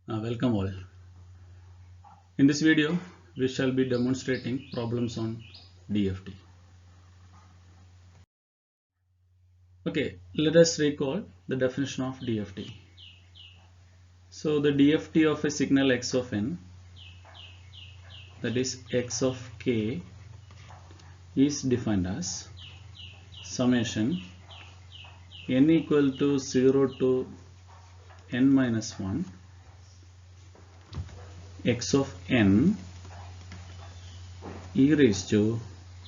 Welcome all. In this video, we shall be demonstrating problems on DFT. Okay, let us recall the definition of DFT. So the DFT of a signal x of n, that is x of k, is defined as summation n equal to 0 to n minus 1 x of n e raised to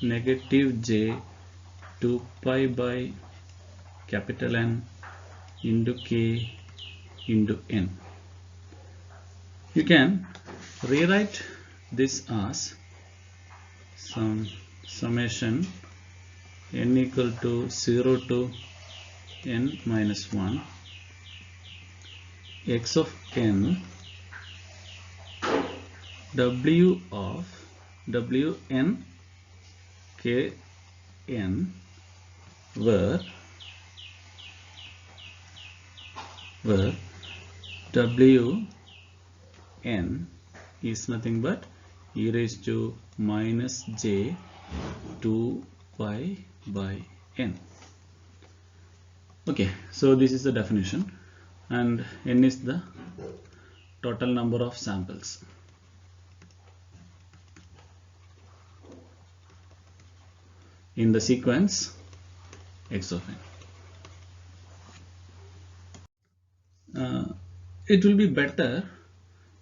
negative j 2 pi by capital N into k into n. You can rewrite this as some summation n equal to 0 to n minus 1 x of n w of wn k n where w n is nothing but e raised to minus j 2 pi by n. Okay, so this is the definition, and n is the total number of samples. In the sequence x of n. It will be better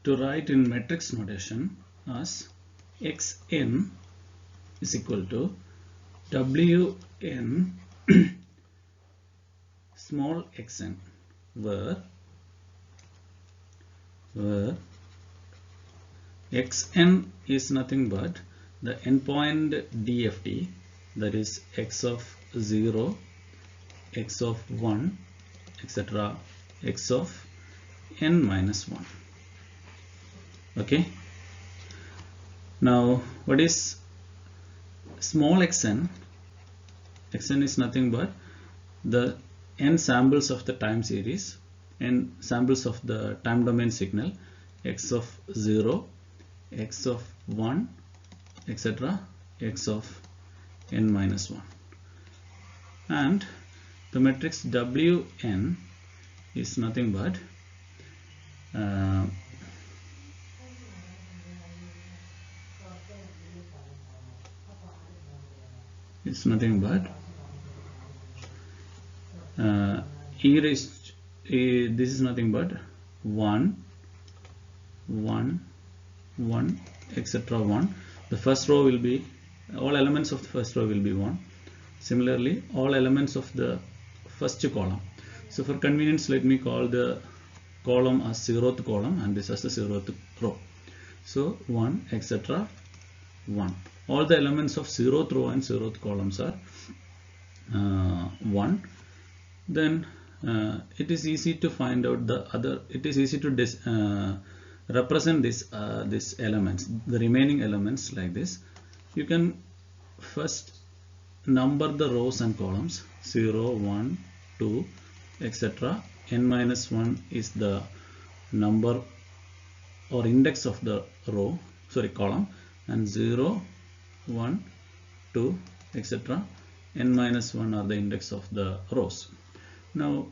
to write in matrix notation as xn is equal to wn small xn, where xn is nothing but the endpoint DFT, that is x of 0, x of 1, etc., x of n minus 1. Okay, now what is small xn? Xn is nothing but the n samples of the time series, n samples of the time domain signal, x of 0, x of 1, etc., x of n minus 1, and the matrix wn is nothing but it's nothing but e raised this is nothing but 1 1 1 etc. 1. The first row will be, all elements of the first row will be 1. Similarly, all elements of the first column. So for convenience, let me call the column as 0th column and this as the 0th row. So 1 etc. 1. All the elements of 0th row and 0th columns are 1. Then it is easy to find out the other. It is easy to represent this elements, the remaining elements, like this. You can first number the rows and columns 0, 1, 2, etc. n minus 1 is the number or index of the column, and 0, 1, 2, etc. n minus 1 are the index of the rows. Now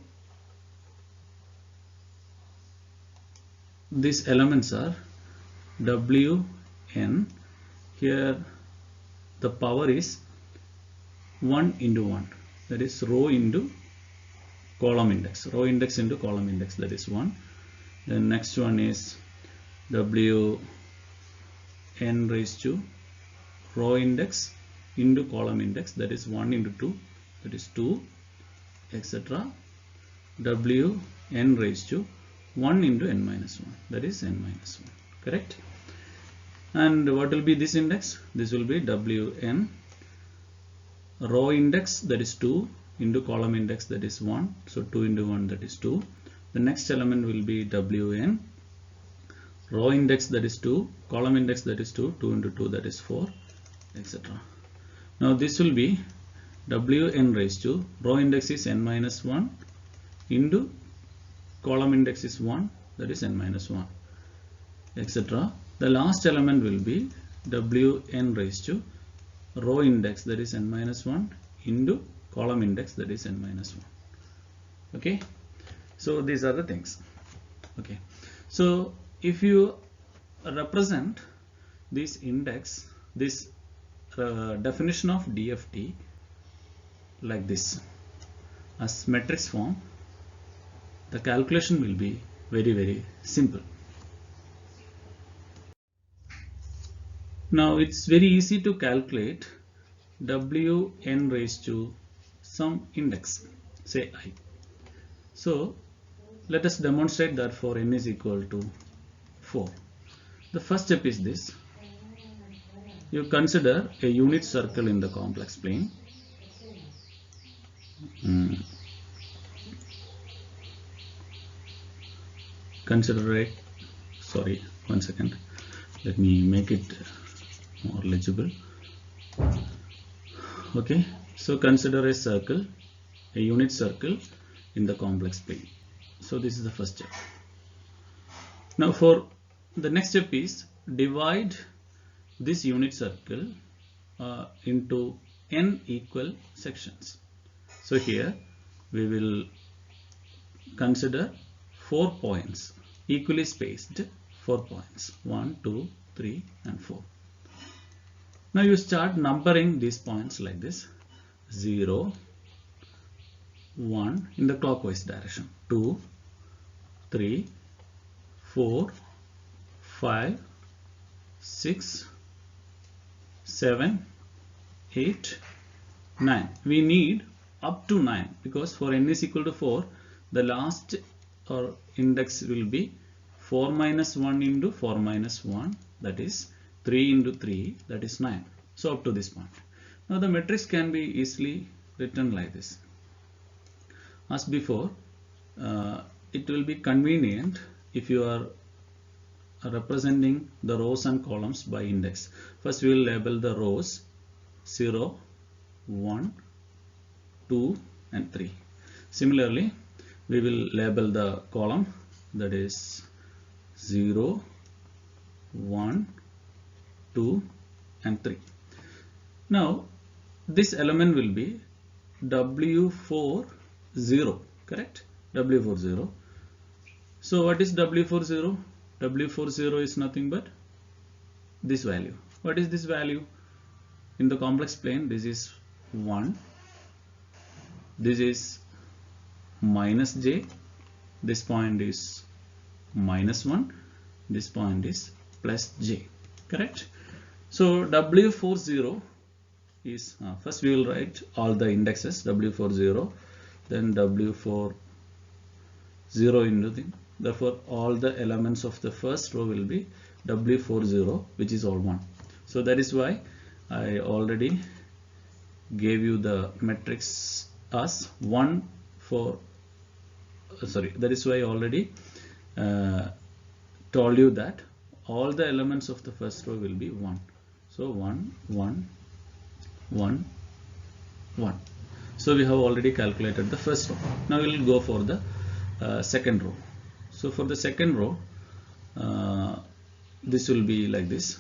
these elements are wn. Here the power is 1 into 1, that is row into column index, row index into column index, that is 1. Then next one is wn raised to row index into column index, that is 1 into 2, that is 2, etc. wn raised to 1 into n minus 1, that is n minus 1, correct? And what will be this index? This will be wn row index, that is 2, into column index, that is 1, so 2 into 1, that is 2. The next element will be wn row index, that is 2, column index, that is 2, 2 into 2, that is 4, etc. Now this will be wn raised to row index is n minus 1 into column index is 1, that is n minus 1, etc. The last element will be wn raised to row index, that is n minus 1, into column index, that is n minus 1. Okay, so these are the things. Okay, so if you represent this index, this definition of DFT like this as matrix form, the calculation will be very simple. Now it's very easy to calculate wn raised to some index, say I. So let us demonstrate that for n is equal to 4. The first step is this. You consider a unit circle in the complex plane. Consider it, sorry, one second, let me make it more legible. Okay, so consider a circle, a unit circle in the complex plane. So this is the first step. Now for the next step is divide this unit circle into n equal sections. So here we will consider 4 points, equally spaced 4 points, 1, 2, 3 and 4. Now you start numbering these points like this: 0, 1 in the clockwise direction, 2, 3, 4, 5, 6, 7, 8, 9. We need up to 9 because for n is equal to 4, the last or index will be 4 minus 1 into 4 minus 1, that is 3 into 3, that is 9. So up to this point. Now the matrix can be easily written like this. As before, it will be convenient if you are representing the rows and columns by index. First we will label the rows 0, 1, 2 and 3. Similarly, we will label the column, that is 0, 1, 2 and 3. Now this element will be W40, correct? W40. So what is W40? W40 is nothing but this value. What is this value? In the complex plane, this is 1, this is minus j, this point is minus 1, this point is plus j, correct? So W40 is, first we will write all the indexes, W40, then W40 into the, therefore all the elements of the first row will be W40, which is all 1. So that is why I already gave you the matrix as 1 for, that is why I already told you that all the elements of the first row will be 1. So 1, 1, 1, 1. So we have already calculated the first row. Now we will go for the second row. So for the second row, this will be like this: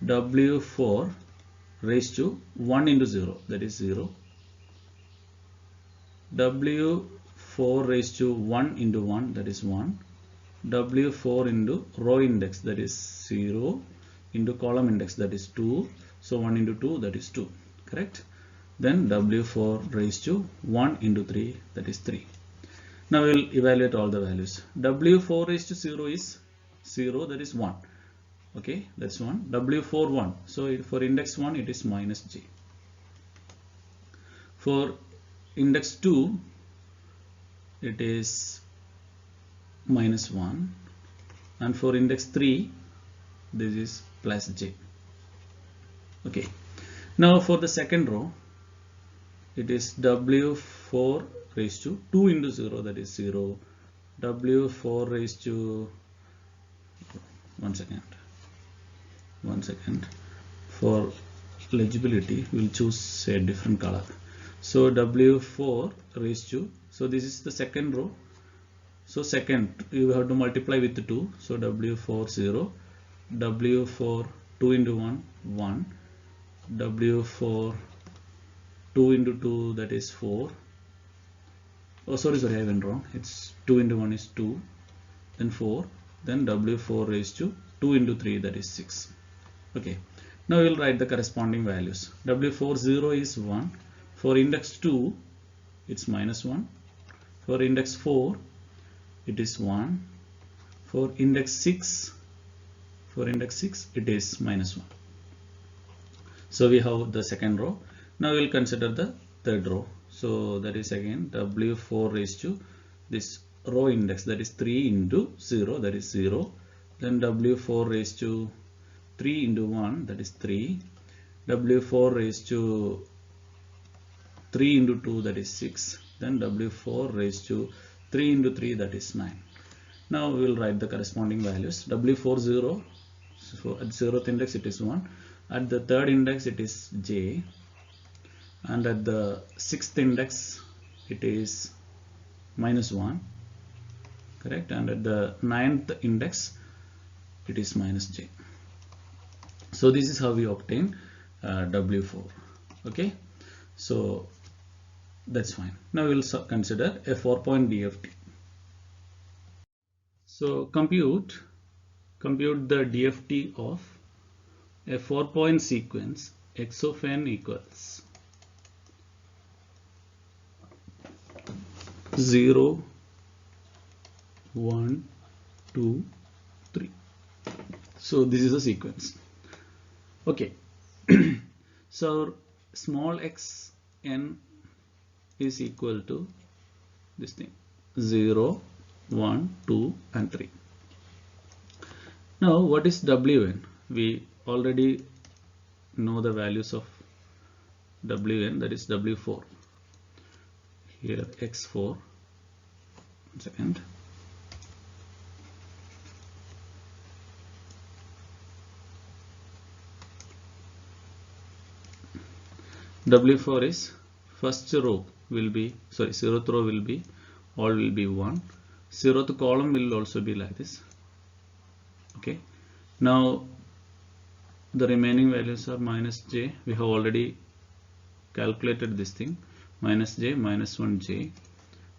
W4 raised to 1 into 0, that is 0. W4 raised to 1 into 1, that is 1. W4 into row index, that is 0, into column index, that is 2. So 1 into 2, that is 2, correct? Then W4 raised to 1 into 3, that is 3. Now we will evaluate all the values. W4 raised to 0 is 0, that is 1. Okay, that's 1. W4 1. So for index 1 it is minus j. For index 2 it is minus 1, and for index 3 this is plus j. Okay, now for the second row it is W4 raised to 2 into 0, that is 0. W4 raised to, one second, for legibility we will choose a different color. So W4 raised to, so this is the second row, So second, you have to multiply with 2. So W4 0, W4 2 into 1 1, W4 2 into 2, that is 4. Oh, sorry, I went wrong. It's 2 into 1 is 2, then 4, then W4 raised to 2 into 3, that is 6. Okay, now we will write the corresponding values. W4 0 is 1. For index 2, it's minus 1. For index 4, it is 1. For index 6, it is minus 1. So we have the second row. Now we will consider the third row. So that is again W4 raised to this row index, that is 3 into 0, that is 0. Then W4 raised to 3 into 1, that is 3. W4 raised to 3 into 2, that is 6. Then W4 raised to 3 into 3, that is 9. Now we will write the corresponding values. W4 0, so at 0th index it is 1. At the third index it is j. And at the 6th index it is minus 1. Correct? And at the 9th index it is minus j. So this is how we obtain W4. Okay, so that's fine. Now we will consider a 4-point DFT. So compute the DFT of a 4-point sequence x of n equals 0, 1, 2, 3. So this is a sequence. Okay. So small x n is equal to this thing 0, 1, 2 and 3. Now what is Wn? We already know the values of Wn, that is W4. Here x4, 1 second. W4 is first row will be, sorry, 0th row will be, all will be 1. 0th column will also be like this. Okay. Now the remaining values are minus j. We have already calculated this thing. Minus j, minus 1 j.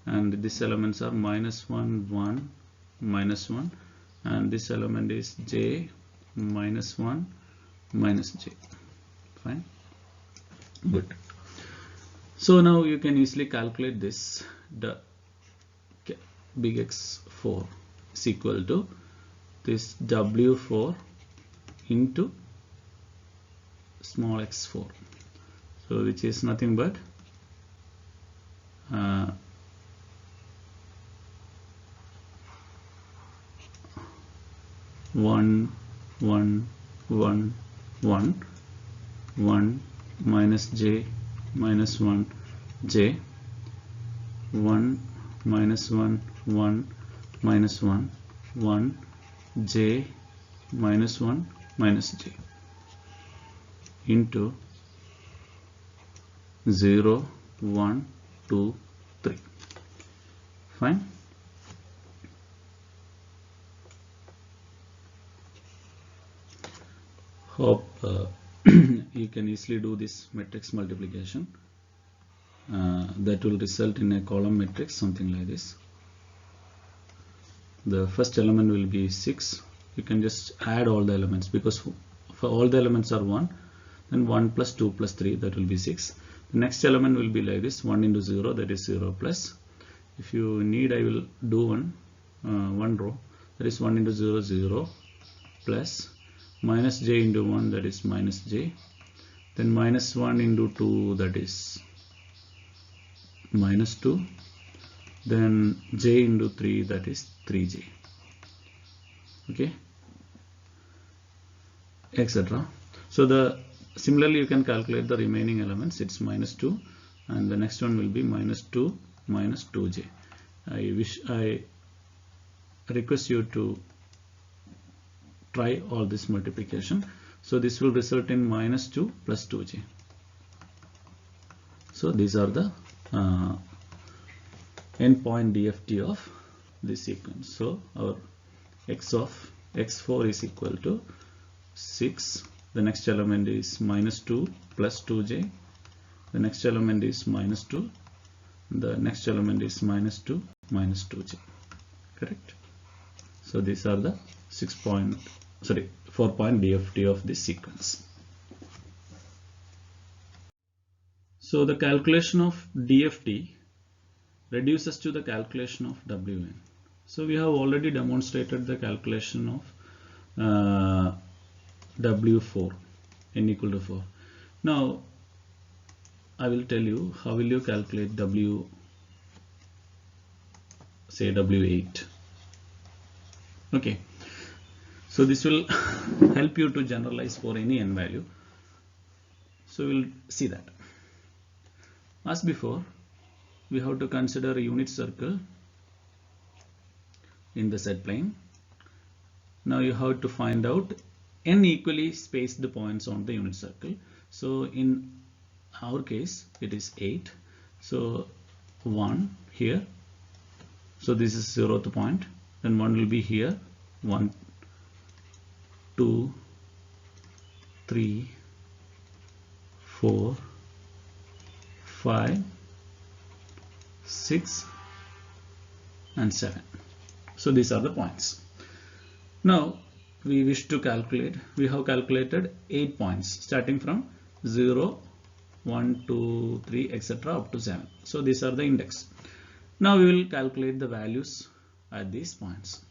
And these elements are minus 1, 1, minus 1. And this element is j, minus 1, minus j. Fine. Good. So now you can easily calculate this. The big X4 is equal to this W4 into small x4. So which is nothing but 1, 1, 1, 1, 1 minus j minus 1 j, 1 minus 1 1 minus 1 1 j minus 1 minus j into 0, 1, 2, 3. Fine. Hope you can easily do this matrix multiplication. That will result in a column matrix, something like this. The first element will be 6. You can just add all the elements, because for all the elements are 1, then 1 plus 2 plus 3, that will be 6. The next element will be like this, 1 into 0, that is 0 plus. If you need, I will do one row, that is 1 into 0, 0 plus minus j into 1, that is minus j. Then minus 1 into 2, that is minus 2. Then j into 3, that is 3j. Okay, etc. So similarly you can calculate the remaining elements. It's minus 2, and the next one will be minus 2 minus 2j. I request you to try all this multiplication. So this will result in minus 2 plus 2j. So these are the endpoint DFT of this sequence. So our x of x4 is equal to 6. The next element is minus 2 plus 2j. The next element is minus 2. The next element is minus 2 minus 2j. Correct? So these are the 4-point DFT of this sequence. So the calculation of DFT reduces to the calculation of Wn. So we have already demonstrated the calculation of W4, n equal to 4. Now I will tell you how will you calculate W8. Okay, so this will help you to generalize for any n value. So we'll see that. As before, we have to consider a unit circle in the Z plane. Now you have to find out n equally spaced points on the unit circle. So in our case it is 8. So 1 here. So this is 0th point. Then 1 will be here. 1, 2, 3, 4, 5, 6 and 7. So these are the points. Now we wish to calculate, we have calculated 8 points starting from 0, 1, 2, 3 etc. up to 7. So these are the index. Now we will calculate the values at these points.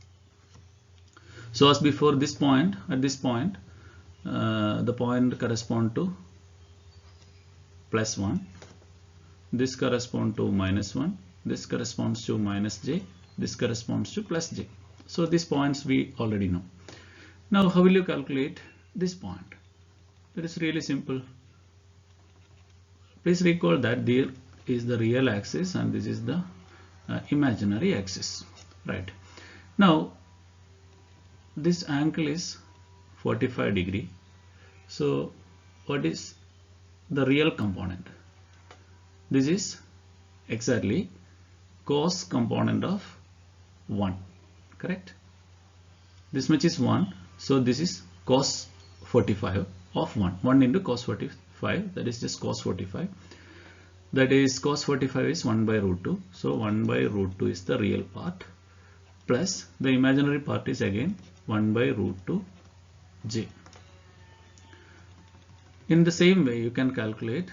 So as before, this point, at this point, the point correspond to plus 1. This corresponds to minus 1. This corresponds to minus j. This corresponds to plus j. So these points we already know. Now how will you calculate this point? It is really simple. Please recall that there is the real axis and this is the imaginary axis, right? Now this angle is 45 degree. So what is the real component? This is exactly cos component of 1, correct? This much is 1. So this is cos 45 of 1. 1 into cos 45, that is just cos 45. That is cos 45 is 1 by root 2. So 1 by root 2 is the real part, plus the imaginary part is again 1 by root 2 j. In the same way you can calculate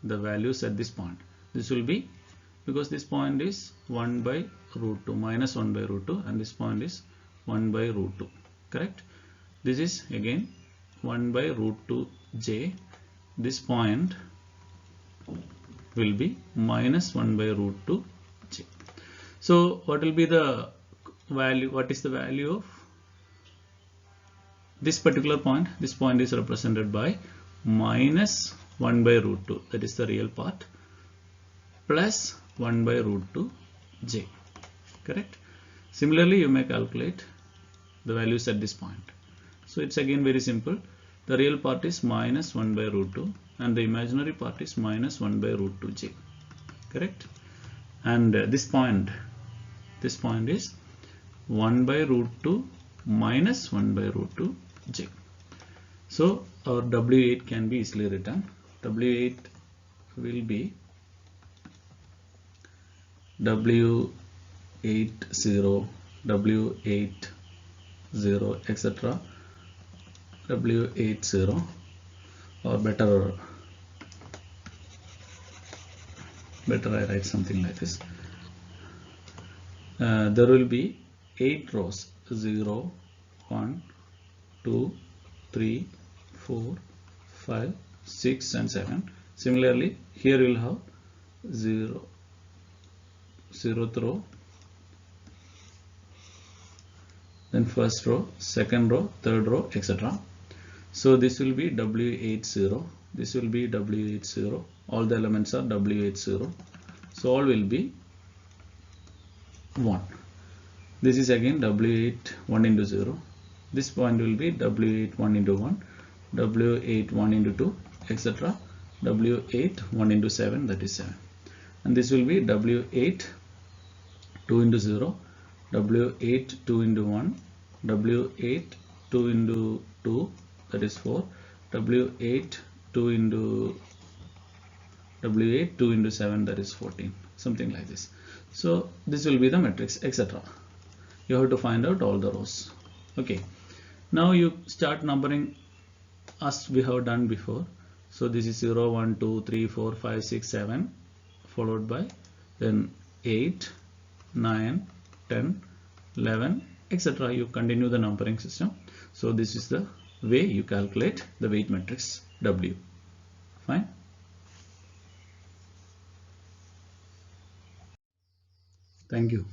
the values at this point. This will be, because this point is 1 by root 2 minus 1 by root 2 and this point is 1 by root 2, correct? This is again 1 by root 2 j. This point will be minus 1 by root 2 j. So what will be the value? What is the value of this particular point? This point is represented by minus 1 by root 2, that is the real part, plus 1 by root 2 j, correct? Similarly you may calculate the values at this point. So it's again very simple. The real part is minus 1 by root 2 and the imaginary part is minus 1 by root 2 j, correct? And this point is 1 by root 2 minus 1 by root 2 j. So our W8 can be easily written. W8 will be W80, W80, etc. W80, or better I write something like this. There will be 8 rows, 0, 1, 2, 3, 4, 5, 6 and 7. Similarly here you will have 0, 0th row, then first row, second row, third row, etc. So this will be W80, this will be W80, all the elements are W80, so all will be 1. This is again W8 1 into 0, this point will be W8 1 into 1, W8 1 into 2, etc. W8 1 into 7, that is 7, and this will be W8 2 into 0, W8 2 into 1, W8 2 into 2, that is 4, W8 2 into W8 2 into 7, that is 14, something like this. So this will be the matrix, etc. You have to find out all the rows. Okay, now you start numbering as we have done before. So this is 0 1 2 3 4 5 6 7, followed by then 8 9 10 11, etc. You continue the numbering system. So this is the way you calculate the weight matrix W. Fine. Thank you.